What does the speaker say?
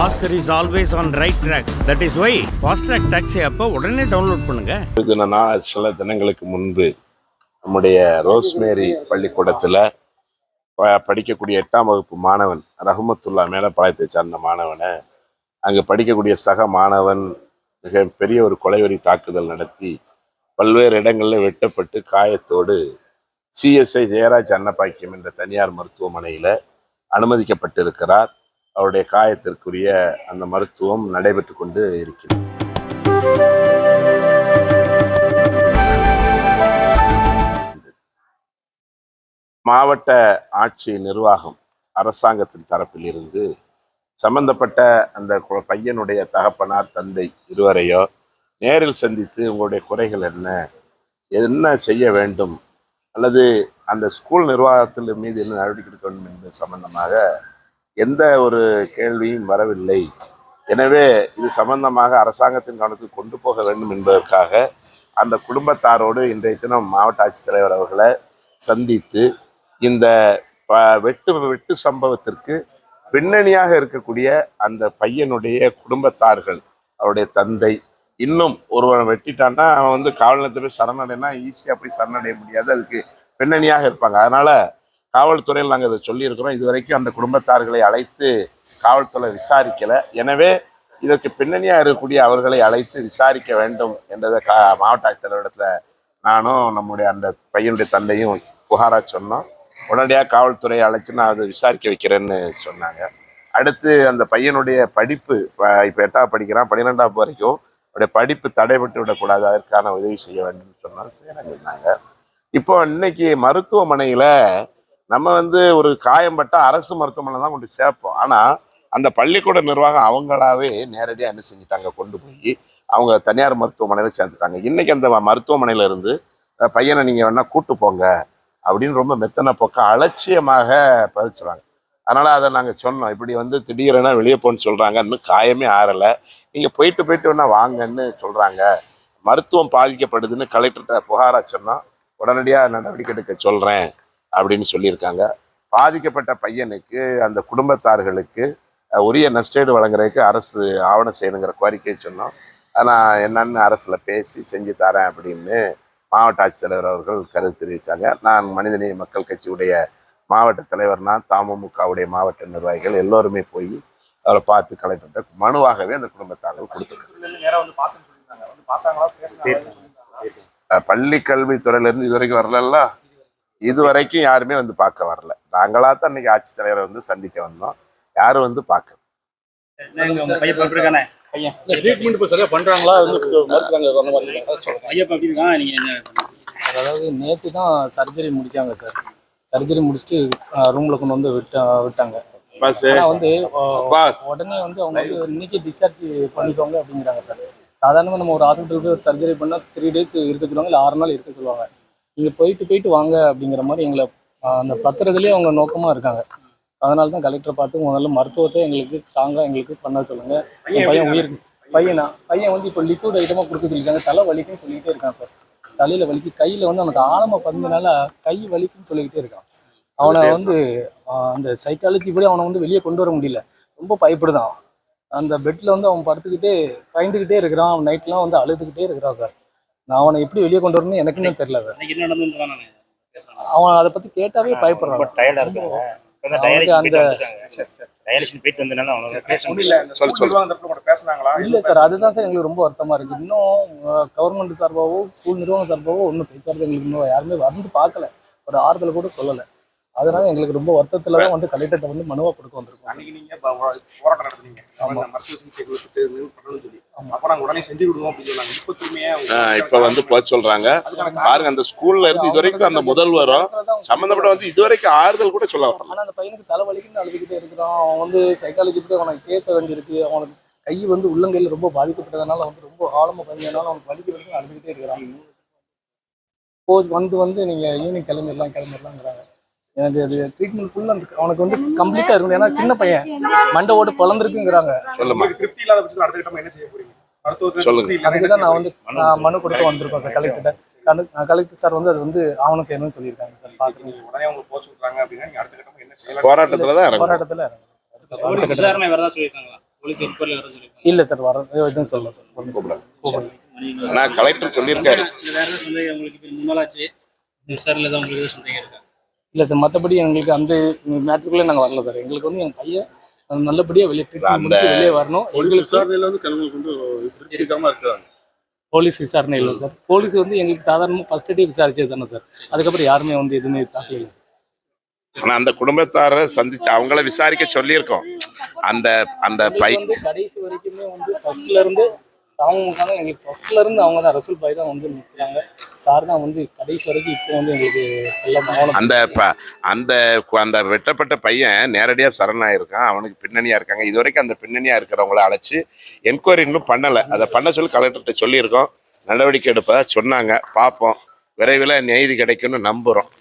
Oscar is always on right track. That is why Fast Track Taxi அப்போ உடனே download பண்ணுங்க. இது நான் சில தினங்களுக்கு முன்பு நம்முடைய ரோஸ்மேரி பள்ளிக்கூடத்தில் படிக்கக்கூடிய 8ஆம் வகுப்பு மாணவன் ரஹமத்துல்லா மேலப்பாளையத்தை சார்ந்த மாணவனை அங்கே படிக்கக்கூடிய சக மாணவன் மிக பெரிய ஒரு கொலைவெறி தாக்குதல் நடத்தி பல்வேறு இடங்களில் வெட்டப்பட்டு காயத்தோடு சிஎஸ்ஐ ஜெயராஜ் அன்னபாக்கியம் என்ற தனியார் மருத்துவமனையில் அனுமதிக்கப்பட்டிருக்கிறார். அவருடைய காயத்திற்குரிய அந்த மருத்துவம் நடைபெற்று கொண்டு இருக்கிறது. மாவட்ட ஆட்சி நிர்வாகம் அரசாங்கத்தின் தரப்பில் இருந்து சம்பந்தப்பட்ட அந்த பையனுடைய தகப்பனார் தந்தை இருவரையோ நேரில் சந்தித்து உங்களுடைய குறைகள் என்ன செய்ய வேண்டும் அல்லது அந்த ஸ்கூல் நிர்வாகத்தில் மீது என்ன நடவடிக்கை எடுக்க வேண்டும் என்பது சம்பந்தமாக எந்த ஒரு கேள்வியும் வரவில்லை. எனவே இது சம்பந்தமாக அரசாங்கத்தின் கவனத்துக்கு கொண்டு போக வேண்டும் என்பதற்காக அந்த குடும்பத்தாரோடு இன்றைய தினம் மாவட்ட ஆட்சித்தலைவர் அவர்களை சந்தித்து இந்த வெட்டு சம்பவத்திற்கு பின்னணியாக இருக்கக்கூடிய அந்த பையனுடைய குடும்பத்தார்கள், அவருடைய தந்தை, இன்னும் ஒருவனை வெட்டிட்டான்னா அவன் காவல் நிலையத்தை போய் சரணடைனா ஈஸியாக போய் சரணடைய முடியாது, அதுக்கு பின்னணியாக இருப்பாங்க. அதனால காவல்துறையில் நாங்கள் அதை சொல்லியிருக்கிறோம். இதுவரைக்கும் அந்த குடும்பத்தார்களை அழைத்து காவல்துறை விசாரிக்கலை. எனவே இதற்கு பின்னணியாக இருக்கக்கூடிய அவர்களை அழைத்து விசாரிக்க வேண்டும் என்றதை மாவட்ட ஆட்சித்தலைவரிடத்தில் நானும் நம்முடைய அந்த பையனுடைய தந்தையும் புகாராக சொன்னோம். உடனடியாக காவல்துறையை அழைச்சி நான் அதை விசாரிக்க வைக்கிறேன்னு சொன்னாங்க. அடுத்து அந்த பையனுடைய படிப்பு இப்போ 8ஆவது படிக்கிறான், 12ஆவது வரைக்கும் அவருடைய படிப்பு தடைபட்டு விடக்கூடாது, அதற்கான உதவி செய்ய வேண்டும் சொன்னாலும் செய்கிறாங்க. இப்போ இன்னைக்கு மருத்துவமனையில் நம்ம ஒரு காயம்பட்ட அரசு மருத்துவமனை தான் கொண்டு சேர்ப்போம். ஆனால் அந்த பள்ளிக்கூட நிர்வாகம் அவங்களாவே நேரடியாக என்ன செஞ்சுட்டாங்க, கொண்டு போய் அவங்க தனியார் மருத்துவமனையில் சேர்த்துட்டாங்க. இன்னைக்கு அந்த மருத்துவமனையில இருந்து பையனை நீங்கள் வேணா கூட்டு போங்க அப்படின்னு ரொம்ப மெத்தனை போக்க அலட்சியமாக பறிச்சுறாங்க. அதனால அதை நாங்கள் சொன்னோம், இப்படி திடீரென வெளியே போன்னு சொல்றாங்க, இன்னும் காயமே ஆறலை, நீங்க போயிட்டு வேணா வாங்கன்னு சொல்றாங்க, மருத்துவம் பாதிக்கப்படுதுன்னு கலெக்டர்கிட்ட புகாரா சொன்னோம். உடனடியாக நடவடிக்கை எடுக்க சொல்றேன் அப்படின்னு சொல்லியிருக்காங்க. பாதிக்கப்பட்ட பையனுக்கு அந்த குடும்பத்தார்களுக்கு உரிய நஷ்டீடு வழங்குறதுக்கு அரசு ஆவணம் செய்யணுங்கிற கோரிக்கையை சொன்னோம். நான் என்னன்னு அரசில் பேசி செஞ்சு தரேன் அப்படின்னு மாவட்ட ஆட்சித்தலைவர் அவர்கள் கருத்து தெரிவித்தாங்க. நான் மனிதநேய மக்கள் கட்சியுடைய மாவட்ட தலைவர்னா தமுமுகவுடைய மாவட்ட நிர்வாகிகள் எல்லோருமே போய் அவரை பார்த்து கலெக்டர்கிட்ட மனுவாகவே அந்த குடும்பத்தார்கள் கொடுத்துருக்காங்க. பள்ளி கல்வித்துறையிலேருந்து இதுவரைக்கும் வரல, இதுவரைக்கும் யாருமே பார்க்க வரல. நாங்களா தான் இன்னைக்கு ஆட்சித்தலைவரை சந்திக்க வந்தோம், யாரும் பார்க்க. அதாவது நேற்று தான் சர்ஜரி முடிச்சாங்க சார். சர்ஜரி முடிச்சுட்டு ரூம்ல கொண்டு விட்டாங்க. உடனே அவங்க இன்னைக்கு டிஸ்சார்ஜ் பண்ணிக்கோங்க அப்படிங்கிறாங்க சார். சாதாரணமாக நம்ம ஒரு ஹாஸ்பிட்டலுக்கு ஒரு சர்ஜரி பண்ணால் 3 days இருக்க சொல்லுவாங்க, இல்லை 6 நாள் இருக்க சொல்லுவாங்க. நீங்கள் போயிட்டு வாங்க அப்படிங்கிற மாதிரி எங்களை அந்த பத்திரத்துலேயே அவங்க நோக்கமாக இருக்காங்க. அதனால தான் கலெக்டரை பார்த்து முதல்ல மருத்துவத்தை எங்களுக்கு ஸ்ட்ராங்காக எங்களுக்கு பண்ண சொல்லுங்கள். என் பையன் உயிருக்கு பையன் இப்போ லிக்விட் ஐட்டமாக கொடுக்க சொல்லியிருக்காங்க. தலை வலிக்குன்னு சொல்லிக்கிட்டே இருக்கான் சார். தலையில் வலிக்கு, கையில் அவனுக்கு ஆழமாக பதினால கை வலிக்குன்னு சொல்லிக்கிட்டே இருக்கான். அவனை அந்த சைக்காலஜி படி அவனை வெளியே கொண்டு வர முடியல, ரொம்ப பயப்படுதான். அந்த பெட்டில் அவன் படுத்துக்கிட்டே பயந்துக்கிட்டே இருக்கிறான். அவன் நைட்லாம் அழுதுகிட்டே இருக்கிறான் சார். நான் அவனை எப்படி வெளியே கொண்டு வரணும்னு எனக்குன்னு தெரியல சார். அவன் அதை பற்றி கேட்டாவே பயப்படுறான். இல்ல சார், அதுதான் சார் எங்களுக்கு ரொம்ப வருத்தமா இருக்கு. இன்னும் கவர்மெண்ட் சார்பாவோ ஸ்கூல் நிர்வாகம் சார்பாவோ ஒன்றும் பேச்சுவார்த்தை எங்களுக்கு இன்னும் யாருமே பார்க்கல, ஒரு ஆறுதல் கூட சொல்லலை. அதனால எங்களுக்கு ரொம்ப வருத்தத்துல தான் கலெக்டர்கிட்ட மனுவா கொடுக்க வந்திருக்கோம். அன்னைக்கு நீங்க போராட்டம் நடத்துனீங்க, மருத்துவ சிகிச்சை கொடுத்துட்டு பண்ணணும்னு சொல்லி, அப்ப நாங்க உடனே செஞ்சு விடுவோம் அப்படின்னு சொன்னாங்க. இப்ப திரும்பியே போக சொல்றாங்க. பாருங்க, அந்த ஸ்கூல்ல இருந்து இதுவரைக்கும் அந்த முதல்வரும் சம்பந்தப்பட்ட இதுவரைக்கும் ஆறுதல் கூட சொல்ல வரல. ஆனா அந்த பையனுக்கு தலைவலிக்குன்னு அழுதுகிட்டே இருக்கிறான். அவன் சைக்காலஜிக்கு அவனுக்கு கேட்க வேண்டியிருக்கு. அவனுக்கு கை உள்ளங்கையில் ரொம்ப பாதிக்கப்பட்டதுனால ரொம்ப ஆழமா பதினால அவனுக்கு வலிக்கு வரைக்கும் அழுதுகிட்டே இருக்கிறான். நீங்க ஈவினிங் கிளம்பிடலாங்கிறாங்க. எனக்கு அது ட்ரீட்மெண்ட் ஃபுல்லாக அவனுக்கு கம்ப்ளீட்டாக இருக்கணும். ஏன்னா சின்ன பையன் மண்டை ஓட்டு பிளந்துருக்குங்கிறாங்க. திருப்தி இல்லாத பட்சத்தில் அடுத்த கட்டம் என்ன செய்ய போறீங்க? அதுக்கு தான் நான் மனு கொடுத்து வந்திருக்கோம் சார் கலெக்டர்கிட்ட. கலெக்டர் சார் அது ஆவணம் செய்யணும்னு சொல்லியிருக்காங்க சார். பார்க்குறீங்க உடனே அவங்க போச்சு விட்றாங்க அப்படின்னா அடுத்த கட்டம் என்ன செய்யலாம்? போராட்டத்தில் போராட்டத்தில் விசாரணை வேறு ஏதாவது சொல்லியிருக்காங்களா? போலீஸ் என்கொயரியில் வர சொல்லி இல்லை சார் வர எதுவும் சொல்லல சார் கூப்பிடுறேன். ஆனா கலெக்டர் சொல்லியிருக்காரு. வேற ஏதாவது சந்தேகம் உங்களுக்கு இப்போ 3 நாள் ஆச்சு விசாரணையில் தான் உங்களுக்கு எதுவும் சந்தேகம் இருக்கா? இல்லை சார் மற்றபடி எங்களுக்கு அந்த மேட்ருக்குள்ளே நாங்கள் வரல சார். எங்களுக்கு வந்து என் பையன் நல்லபடியாக வெளியே வரணும். எங்களுக்கு விசாரணையில வந்து கலந்து கொண்டு இருக்காம இருக்கிறாங்க. போலீஸ் விசாரணை இல்லை சார். போலீஸ் வந்து எங்களுக்கு சாதாரணமாக ஃபர்ஸ்ட் டே விசாரிச்சது தானே சார். அதுக்கப்புறம் யாருமே வந்து எதுவுமே தாக்கல இல்லை. ஆனா அந்த குடும்பத்தாரை சந்திச்சு அவங்கள விசாரிக்க சொல்லியிருக்கோம். அந்த அந்த வந்து கடைசி வரைக்குமே வந்து ஃபர்ஸ்ட்ல இருந்து அவங்க எங்களுக்கு ஃபர்ஸ்ட்ல இருந்து அவங்க தான் ரசூல் பாய் தான் வந்து நிற்கிறாங்க. சார் தான் வந்து கடைசி வரைக்கும் இப்போ வந்து எங்களுக்கு எல்லாம் அந்த அந்த வெட்டப்பட்ட பையன் நேரடியா சரணாயிருக்கான். அவனுக்கு பின்னணியா இருக்காங்க. இது வரைக்கும் அந்த பின்னணியா இருக்கிறவங்கள அழைச்சு என்கொயரி இன்னும் பண்ணல. அதை பண்ண சொல்லி கலெக்டர்கிட்ட சொல்லியிருக்கோம். நடவடிக்கை எடுப்பதா சொன்னாங்க. பார்ப்போம். விரைவில் நீதி கிடைக்கும்னு நம்புறோம்.